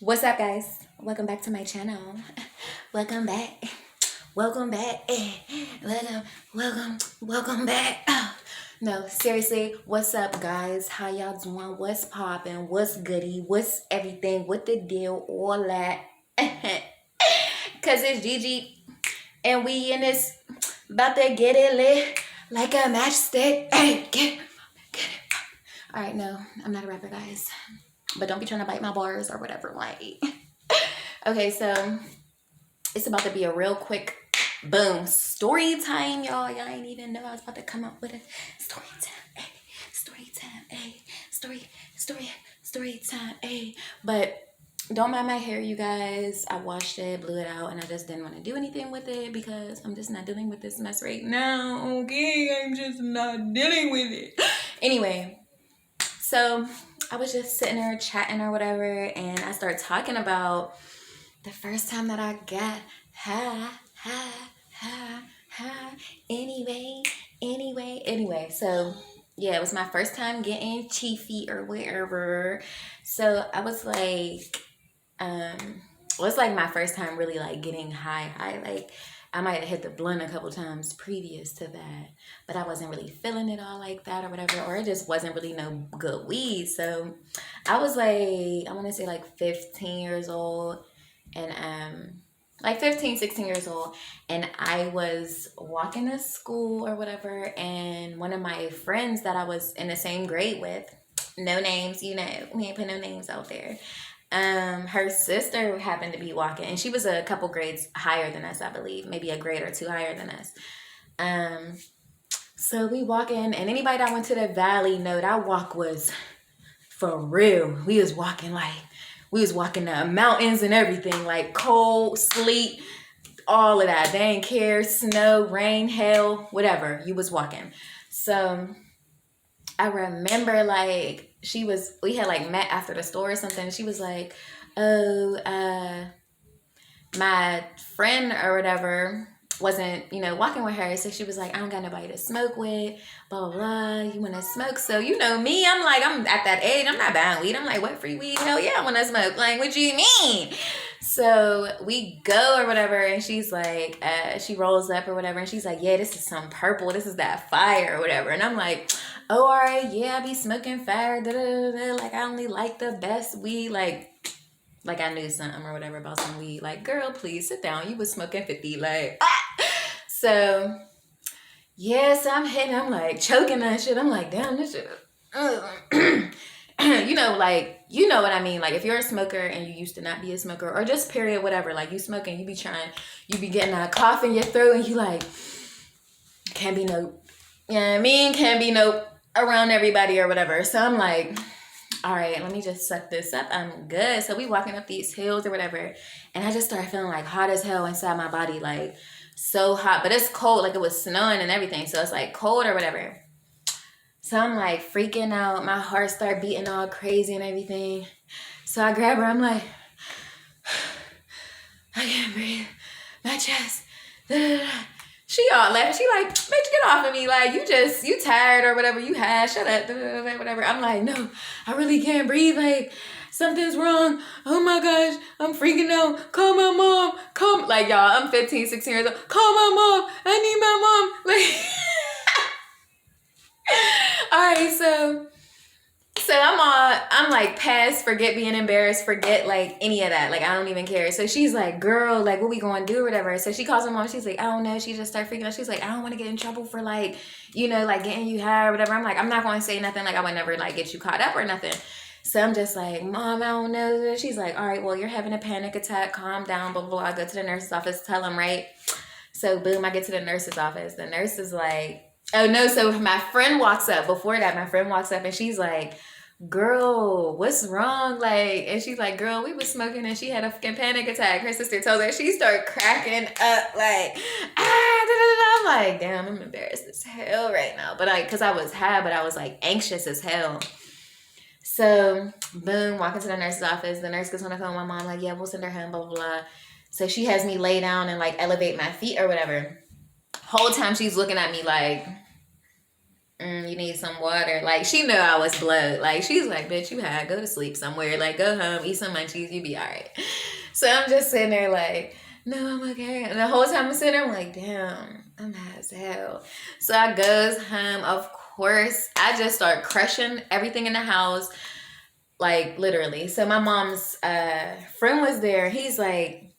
What's up, guys? Welcome back to my channel. Welcome back. Welcome back. Welcome back. No, seriously, what's up, guys? How y'all doing? What's popping? What's goody? What's everything? What the deal? All that. Cause it's Gigi, and we in this about to get it lit like a matchstick. Hey, get it. All right, no, I'm not a rapper, guys. But don't be trying to bite my bars or whatever. Like, okay, so it's about to be a real quick boom story time, y'all. Y'all ain't even know I was about to come up with a story time. Ay, story time. Ay, story time. Ay. But don't mind my hair, you guys. I washed it, blew it out, and I just didn't want to do anything with it because I'm just not dealing with this mess right now. Okay, I'm just not dealing with it. Anyway, so I was just sitting there chatting or whatever, and I started talking about the first time that I got high. Anyway. So yeah, it was my first time getting chiefy or wherever. So I was like, it was like my first time really like getting high. Like I might have hit the blunt a couple times previous to that, but I wasn't really feeling it all like that or whatever, or it just wasn't really no good weed. So I was like, I want to say like 15 years old, and like 15, 16 years old, and I was walking to school or whatever, and one of my friends that I was in the same grade with, no names, you know, we ain't put no names out there. Her sister happened to be walking, and she was a couple grades higher than us, I believe, maybe a grade or two higher than us. So we walk in, and anybody that went to the valley know that walk was for real. We was walking the mountains and everything, like cold, sleet, all of that. They didn't care, snow, rain, hail, whatever. You was walking. So I remember like we had like met after the store or something. She was like, oh, my friend or whatever wasn't, walking with her. So she was like, I don't got nobody to smoke with, blah, blah, blah. You want to smoke? So, me, I'm like, I'm at that age. I'm not buying weed. I'm like, what, free weed? Hell yeah, I want to smoke. Like, what do you mean? So we go or whatever. And she's like, she rolls up or whatever. And she's like, yeah, this is some purple. This is that fire or whatever. And I'm like, oh, all right. Yeah, I be smoking fire. Da, da, da, da. Like, I only like the best weed. Like I knew something or whatever about some weed. Like, girl, please sit down. You was smoking 50. Like, So, yes, I'm like choking that shit. I'm like, damn, this shit. You know what I mean? Like, if you're a smoker and you used to not be a smoker, or just period, whatever, like you smoking, you be getting that cough in your throat, and you like, can't be no, can't be no around everybody or whatever. So I'm like, all right, let me just suck this up. I'm good. So we walking up these hills or whatever, and I just started feeling like hot as hell inside my body, like so hot, but it's cold, like it was snowing and everything, so it's like cold or whatever. So I'm like freaking out. My heart started beating all crazy and everything. So I grab her. I'm like, I can't breathe. My chest. Da, da, da. She all laughing. She like, bitch, get off of me. Like, you tired or whatever you had. Shut up. Da, da, da, whatever. I'm like, no, I really can't breathe. Like, something's wrong. Oh my gosh, I'm freaking out. Call my mom. Like, y'all, I'm 15, 16 years old. Call my mom. I need my mom. Like, all right, so I'm like past, forget being embarrassed, forget like any of that. Like, I don't even care. So she's like, girl, like, what we gonna do or whatever. So she calls her mom. She's like, I don't know. She just started freaking out. She's like, I don't want to get in trouble for like, like getting you high or whatever. I'm like, I'm not going to say nothing. Like, I would never like get you caught up or nothing. So I'm just like, mom, I don't know. She's like, all right, well, you're having a panic attack. Calm down, blah, blah, blah. I go to the nurse's office, tell them, right? So boom, I get to the nurse's office. The nurse is like, oh no. So my friend walks up. Before that, my friend walks up and she's like, girl, what's wrong? Like, and she's like, girl, we was smoking and she had a fucking panic attack. Her sister told her. She started cracking up like, I'm like, damn, I'm embarrassed as hell right now. But because I was high, but I was like anxious as hell. So boom, walking to the nurse's office. The nurse gets on the phone with my mom, like, yeah, we'll send her home, blah, blah, blah. So she has me lay down and like elevate my feet or whatever. Whole time she's looking at me like, you need some water. Like, she knew I was blowed. Like, she's like, bitch, you had, go to sleep somewhere. Like, go home, eat some munchies, you be all right. So I'm just sitting there like, no, I'm okay. And the whole time I'm sitting there, I'm like, damn, I'm high as hell. So I goes home. Of course, I just start crushing everything in the house. Like, literally. So my mom's friend was there. He's like,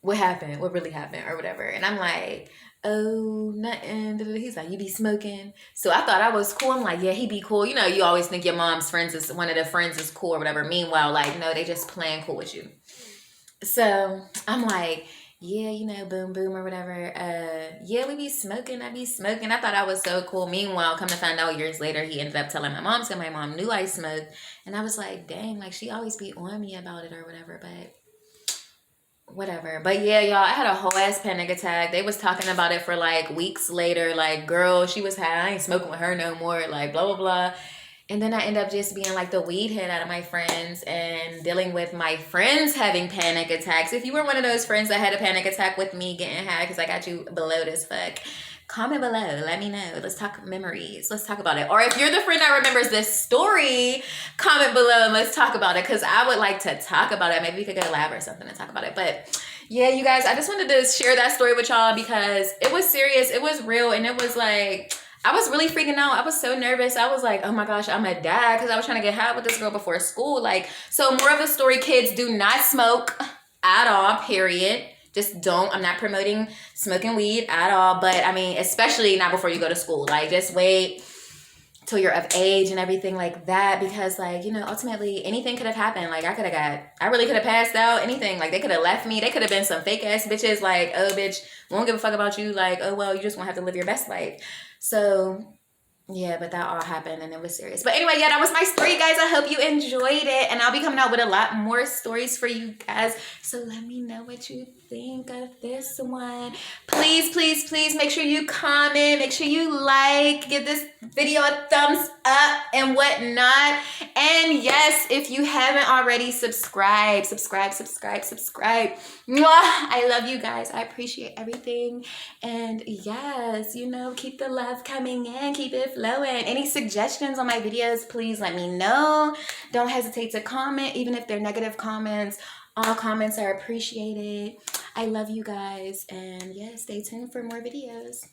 what happened? What really happened? Or whatever. And I'm like, oh, nothing. He's like, you be smoking? So I thought I was cool. I'm like, yeah, he be cool. You know, you always think your mom's friends is, one of the friends is cool or whatever. Meanwhile, like, no, they just playing cool with you. So I'm like, yeah, you know, boom, boom, or whatever. Yeah, we be smoking. I be smoking. I thought I was so cool. Meanwhile, come to find out years later, he ended up telling my mom, so my mom knew I smoked. And I was like, dang, like, she always be on me about it or whatever. But whatever. But yeah, y'all, I had a whole ass panic attack. They was talking about it for like weeks later. Like, girl, she was high. I ain't smoking with her no more. Like, blah, blah, blah. And then I end up just being like the weed head out of my friends and dealing with my friends having panic attacks. If you were one of those friends that had a panic attack with me getting high because I got you below as fuck, comment below. Let me know. Let's talk memories. Let's talk about it. Or if you're the friend that remembers this story, comment below and let's talk about it because I would like to talk about it. Maybe we could go lab or something and talk about it. But yeah, you guys, I just wanted to share that story with y'all because it was serious. It was real. And it was like, I was really freaking out. I was so nervous. I was like, oh my gosh, I'm a dad because I was trying to get high with this girl before school. Like, so more of the story, kids, do not smoke at all, period. Just don't. I'm not promoting smoking weed at all. But I mean, especially not before you go to school. Like, just wait till you're of age and everything like that. Because, like, you know, ultimately anything could have happened. Like, I really could have passed out, anything. Like, they could have left me. They could have been some fake ass bitches. Like, oh, bitch, we don't give a fuck about you. Like, oh, well, you just won't have to live your best life. So yeah, but that all happened and it was serious. But anyway, yeah, that was my story, guys. I hope you enjoyed it. And I'll be coming out with a lot more stories for you guys. So let me know what you think of this one. Please, please, please make sure you comment. Make sure you like. Give this video a thumbs up and whatnot. And yes, if you haven't already, subscribe. Mwah! I love you guys. I appreciate everything. And yes, you know, keep the love coming in. Keep it flowing. Any suggestions on my videos, please let me know. Don't hesitate to comment, even if they're negative comments. All comments are appreciated. I love you guys. And yeah, stay tuned for more videos.